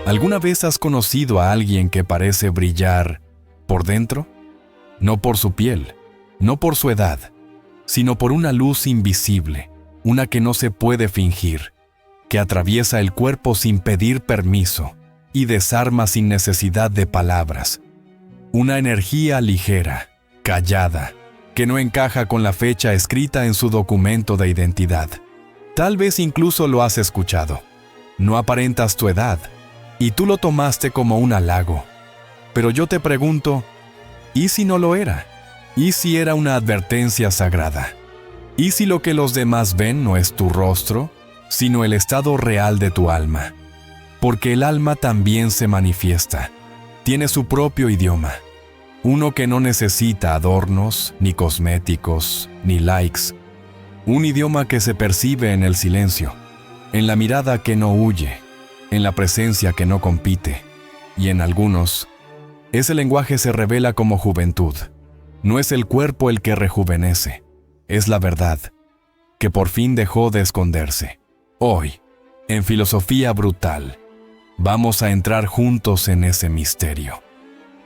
¿Alguna vez has conocido a alguien que parece brillar por dentro? No por su piel, no por su edad, sino por una luz invisible, una que no se puede fingir, que atraviesa el cuerpo sin pedir permiso y desarma sin necesidad de palabras. Una energía ligera, callada, que no encaja con la fecha escrita en su documento de identidad. Tal vez incluso lo has escuchado. No aparentas tu edad, y tú lo tomaste como un halago. Pero yo te pregunto, ¿y si no lo era? ¿Y si era una advertencia sagrada? ¿Y si lo que los demás ven no es tu rostro, sino el estado real de tu alma? Porque el alma también se manifiesta. Tiene su propio idioma. Uno que no necesita adornos, ni cosméticos, ni likes. Un idioma que se percibe en el silencio, en la mirada que no huye, en la presencia que no compite. Y en algunos, ese lenguaje se revela como juventud. No es el cuerpo el que rejuvenece, es la verdad, que por fin dejó de esconderse. Hoy, en Filosofía Brutal, vamos a entrar juntos en ese misterio.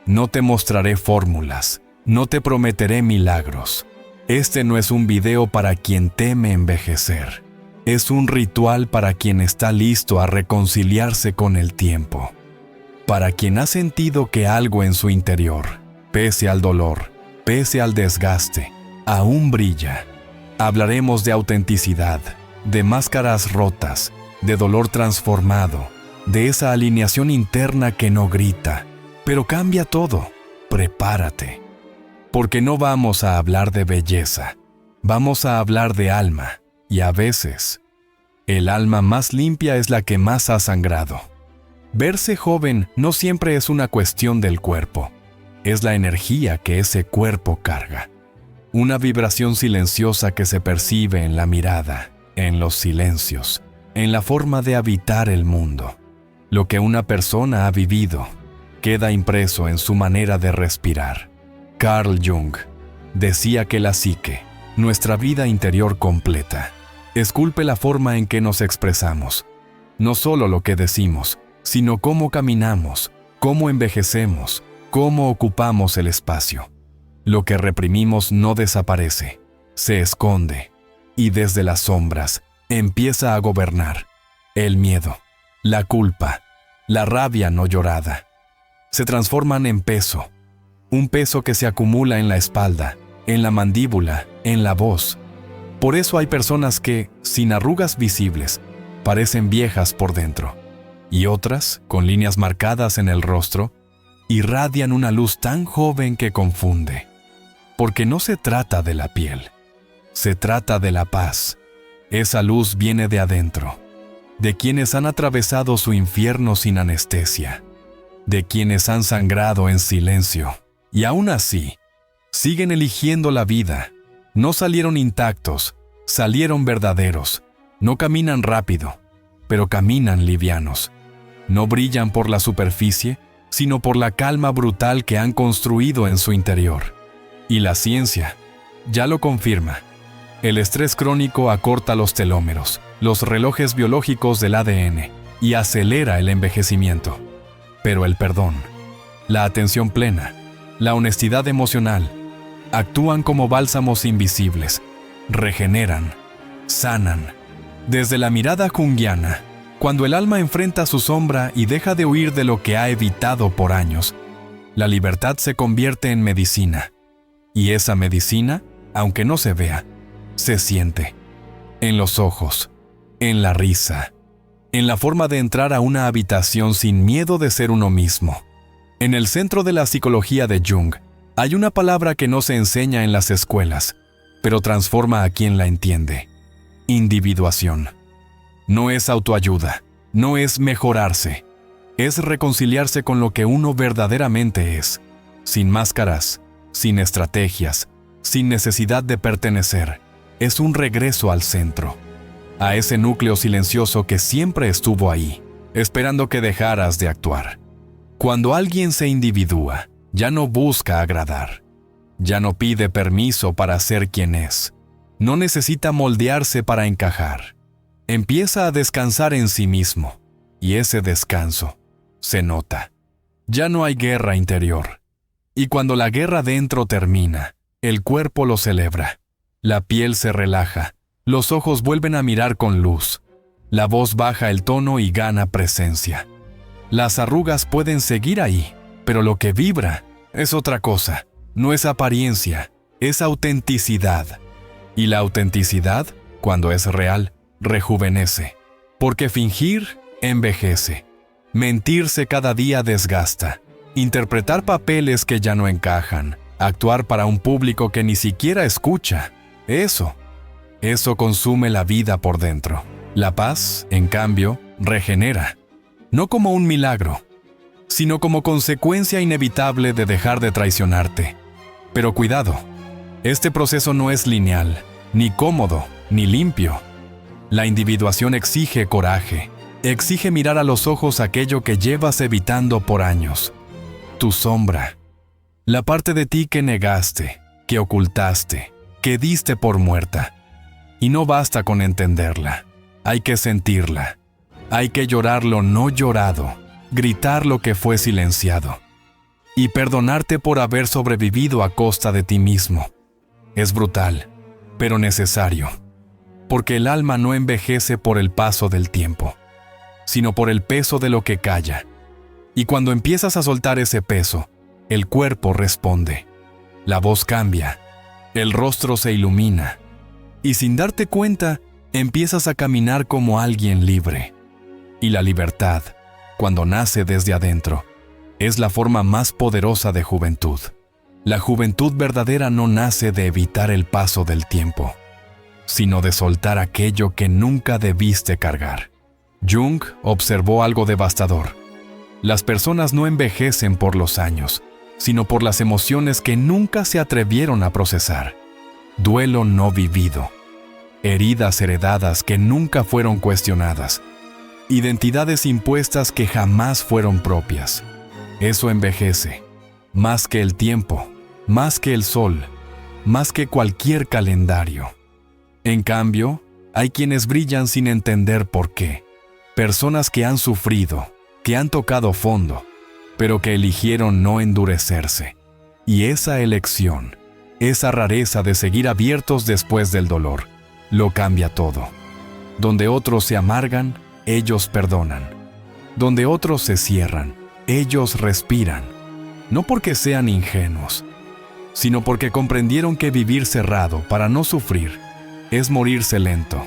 No te mostraré fórmulas, no te prometeré milagros. Este no es un video para quien teme envejecer. Es un ritual para quien está listo a reconciliarse con el tiempo. Para quien ha sentido que algo en su interior, pese al dolor, pese al desgaste, aún brilla. Hablaremos de autenticidad, de máscaras rotas, de dolor transformado, de esa alineación interna que no grita, pero cambia todo. Prepárate. Porque no vamos a hablar de belleza, vamos a hablar de alma, y a veces, el alma más limpia es la que más ha sangrado. Verse joven no siempre es una cuestión del cuerpo, es la energía que ese cuerpo carga. Una vibración silenciosa que se percibe en la mirada, en los silencios, en la forma de habitar el mundo. Lo que una persona ha vivido queda impreso en su manera de respirar. Carl Jung decía que la psique, nuestra vida interior completa, esculpe la forma en que nos expresamos. No solo lo que decimos, sino cómo caminamos, cómo envejecemos, cómo ocupamos el espacio. Lo que reprimimos no desaparece, se esconde, y desde las sombras empieza a gobernar. El miedo, la culpa, la rabia no llorada, se transforman en peso. Un peso que se acumula en la espalda, en la mandíbula, en la voz. Por eso hay personas que, sin arrugas visibles, parecen viejas por dentro. Y otras, con líneas marcadas en el rostro, irradian una luz tan joven que confunde. Porque no se trata de la piel, se trata de la paz. Esa luz viene de adentro, de quienes han atravesado su infierno sin anestesia, de quienes han sangrado en silencio. Y aún así, siguen eligiendo la vida. No salieron intactos, salieron verdaderos. No caminan rápido, pero caminan livianos. No brillan por la superficie, sino por la calma brutal que han construido en su interior. Y la ciencia ya lo confirma. El estrés crónico acorta los telómeros, los relojes biológicos del ADN, y acelera el envejecimiento. Pero el perdón, la atención plena, la honestidad emocional, actúan como bálsamos invisibles, regeneran, sanan. Desde la mirada junguiana, cuando el alma enfrenta su sombra y deja de huir de lo que ha evitado por años, la libertad se convierte en medicina. Y esa medicina, aunque no se vea, se siente. En los ojos, en la risa, en la forma de entrar a una habitación sin miedo de ser uno mismo. En el centro de la psicología de Jung, hay una palabra que no se enseña en las escuelas, pero transforma a quien la entiende. Individuación. No es autoayuda, no es mejorarse, es reconciliarse con lo que uno verdaderamente es, sin máscaras, sin estrategias, sin necesidad de pertenecer. Es un regreso al centro, a ese núcleo silencioso que siempre estuvo ahí, esperando que dejaras de actuar. Cuando alguien se individúa, ya no busca agradar, ya no pide permiso para ser quien es, no necesita moldearse para encajar. Empieza a descansar en sí mismo, y ese descanso se nota. Ya no hay guerra interior. Y cuando la guerra dentro termina, el cuerpo lo celebra. La piel se relaja, los ojos vuelven a mirar con luz. La voz baja el tono y gana presencia. Las arrugas pueden seguir ahí, pero lo que vibra es otra cosa. No es apariencia, es autenticidad. Y la autenticidad, cuando es real, rejuvenece. Porque fingir envejece. Mentirse cada día desgasta. Interpretar papeles que ya no encajan. Actuar para un público que ni siquiera escucha. Eso consume la vida por dentro. La paz, en cambio, regenera. No como un milagro, sino como consecuencia inevitable de dejar de traicionarte. Pero cuidado, este proceso no es lineal, ni cómodo, ni limpio. La individuación exige coraje, exige mirar a los ojos aquello que llevas evitando por años. Tu sombra, la parte de ti que negaste, que ocultaste, que diste por muerta. Y no basta con entenderla, hay que sentirla. Hay que llorar lo no llorado, gritar lo que fue silenciado. Y perdonarte por haber sobrevivido a costa de ti mismo. Es brutal, pero necesario. Porque el alma no envejece por el paso del tiempo, sino por el peso de lo que calla. Y cuando empiezas a soltar ese peso, el cuerpo responde. La voz cambia, el rostro se ilumina. Y sin darte cuenta, empiezas a caminar como alguien libre. Y la libertad, cuando nace desde adentro, es la forma más poderosa de juventud. La juventud verdadera no nace de evitar el paso del tiempo, sino de soltar aquello que nunca debiste cargar. Jung observó algo devastador. Las personas no envejecen por los años, sino por las emociones que nunca se atrevieron a procesar. Duelo no vivido, heridas heredadas que nunca fueron cuestionadas, identidades impuestas que jamás fueron propias. Eso envejece, más que el tiempo, más que el sol, más que cualquier calendario. En cambio, hay quienes brillan sin entender por qué. Personas que han sufrido, que han tocado fondo, pero que eligieron no endurecerse. Y esa elección, esa rareza de seguir abiertos después del dolor, lo cambia todo. Donde otros se amargan, ellos perdonan. Donde otros se cierran, ellos respiran. No porque sean ingenuos, sino porque comprendieron que vivir cerrado para no sufrir es morirse lento.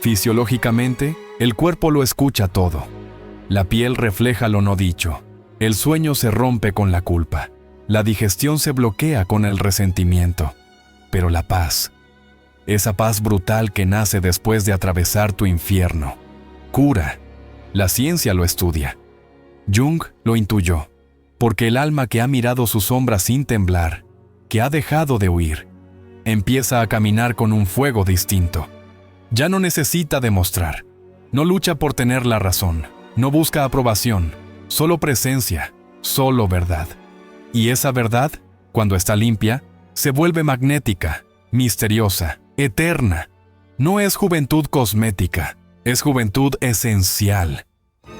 Fisiológicamente, el cuerpo lo escucha todo. La piel refleja lo no dicho. El sueño se rompe con la culpa. La digestión se bloquea con el resentimiento. Pero la paz, esa paz brutal que nace después de atravesar tu infierno, cura. La ciencia lo estudia. Jung lo intuyó, porque el alma que ha mirado su sombra sin temblar, que ha dejado de huir, empieza a caminar con un fuego distinto. Ya no necesita demostrar, no lucha por tener la razón, no busca aprobación, solo presencia, solo verdad. Y esa verdad, cuando está limpia, se vuelve magnética, misteriosa, eterna. No es juventud cosmética, es juventud esencial.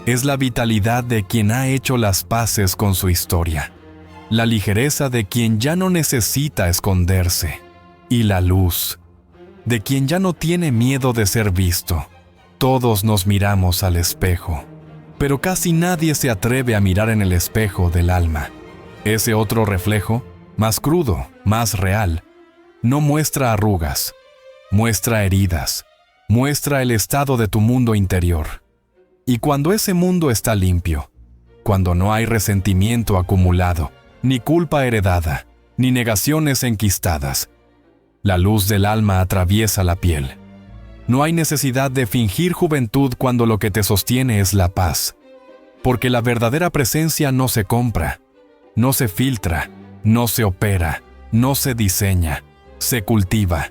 Es la vitalidad de quien ha hecho las paces con su historia. La ligereza de quien ya no necesita esconderse. Y la luz de quien ya no tiene miedo de ser visto. Todos nos miramos al espejo, pero casi nadie se atreve a mirar en el espejo del alma. Ese otro reflejo, más crudo, más real, no muestra arrugas, muestra heridas, muestra el estado de tu mundo interior. Y cuando ese mundo está limpio, cuando no hay resentimiento acumulado, ni culpa heredada, ni negaciones enquistadas, la luz del alma atraviesa la piel. No hay necesidad de fingir juventud cuando lo que te sostiene es la paz, porque la verdadera presencia no se compra, no se filtra, no se opera, no se diseña, se cultiva.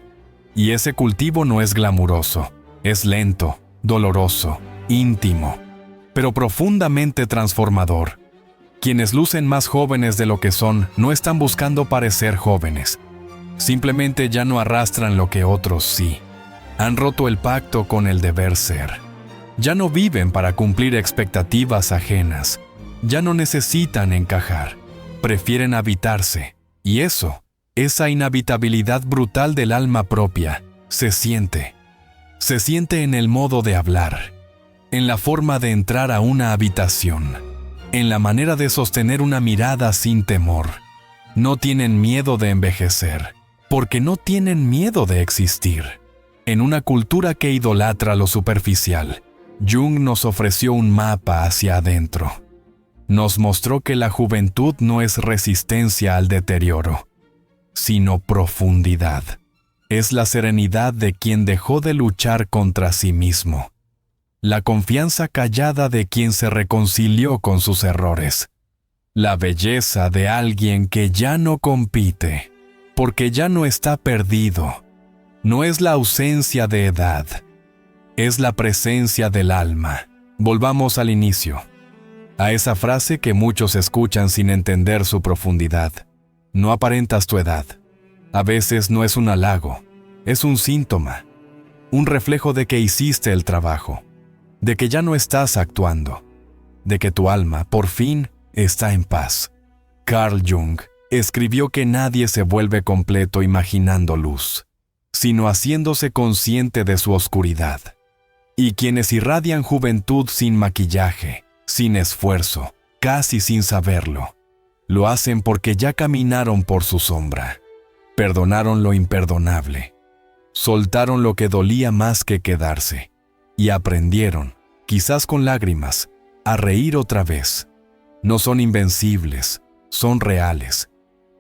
Y ese cultivo no es glamuroso, es lento, doloroso, íntimo, pero profundamente transformador. Quienes lucen más jóvenes de lo que son no están buscando parecer jóvenes. Simplemente ya no arrastran lo que otros sí. Han roto el pacto con el deber ser. Ya no viven para cumplir expectativas ajenas. Ya no necesitan encajar, prefieren habitarse. Y esa inhabitabilidad brutal del alma propia, se siente en el modo de hablar, en la forma de entrar a una habitación, en la manera de sostener una mirada sin temor. No tienen miedo de envejecer, porque no tienen miedo de existir. En una cultura que idolatra lo superficial, Jung nos ofreció un mapa hacia adentro. Nos mostró que la juventud no es resistencia al deterioro, sino profundidad. Es la serenidad de quien dejó de luchar contra sí mismo, la confianza callada de quien se reconcilió con sus errores, la belleza de alguien que ya no compite, porque ya no está perdido. No es la ausencia de edad, es la presencia del alma. Volvamos al inicio, a esa frase que muchos escuchan sin entender su profundidad. No aparentas tu edad. A veces no es un halago, es un síntoma, un reflejo de que hiciste el trabajo, de que ya no estás actuando, de que tu alma, por fin, está en paz. Carl Jung escribió que nadie se vuelve completo imaginando luz, sino haciéndose consciente de su oscuridad. Y quienes irradian juventud sin maquillaje, sin esfuerzo, casi sin saberlo, lo hacen porque ya caminaron por su sombra, perdonaron lo imperdonable, soltaron lo que dolía más que quedarse, y aprendieron, quizás con lágrimas, a reír otra vez. No son invencibles, son reales.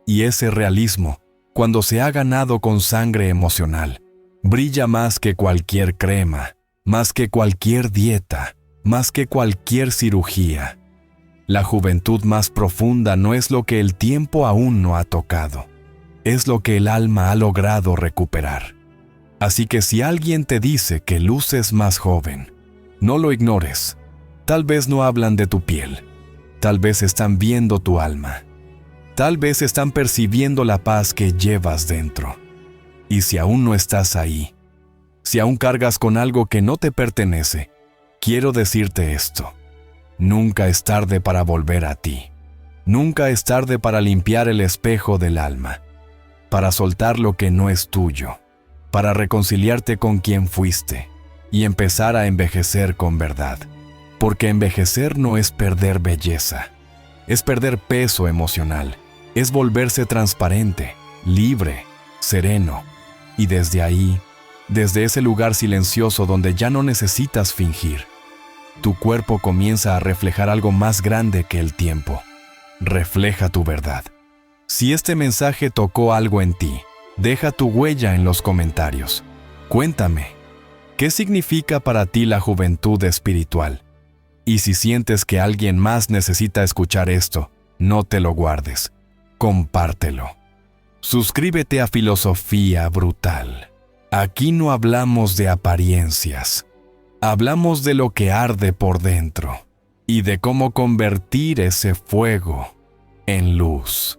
Y ese realismo, cuando se ha ganado con sangre emocional, brilla más que cualquier crema, más que cualquier dieta, más que cualquier cirugía. La juventud más profunda no es lo que el tiempo aún no ha tocado, es lo que el alma ha logrado recuperar. Así que si alguien te dice que luces más joven, no lo ignores. Tal vez no hablan de tu piel, tal vez están viendo tu alma, tal vez están percibiendo la paz que llevas dentro. Y si aún no estás ahí, si aún cargas con algo que no te pertenece, quiero decirte esto: nunca es tarde para volver a ti. Nunca es tarde para limpiar el espejo del alma, para soltar lo que no es tuyo, para reconciliarte con quien fuiste y empezar a envejecer con verdad. Porque envejecer no es perder belleza, es perder peso emocional, es volverse transparente, libre, sereno. Y desde ahí, desde ese lugar silencioso donde ya no necesitas fingir, tu cuerpo comienza a reflejar algo más grande que el tiempo. Refleja tu verdad. Si este mensaje tocó algo en ti, deja tu huella en los comentarios. Cuéntame, ¿qué significa para ti la juventud espiritual? Y si sientes que alguien más necesita escuchar esto, no te lo guardes. Compártelo. Suscríbete a Filosofía Brutal. Aquí no hablamos de apariencias. Hablamos de lo que arde por dentro y de cómo convertir ese fuego en luz.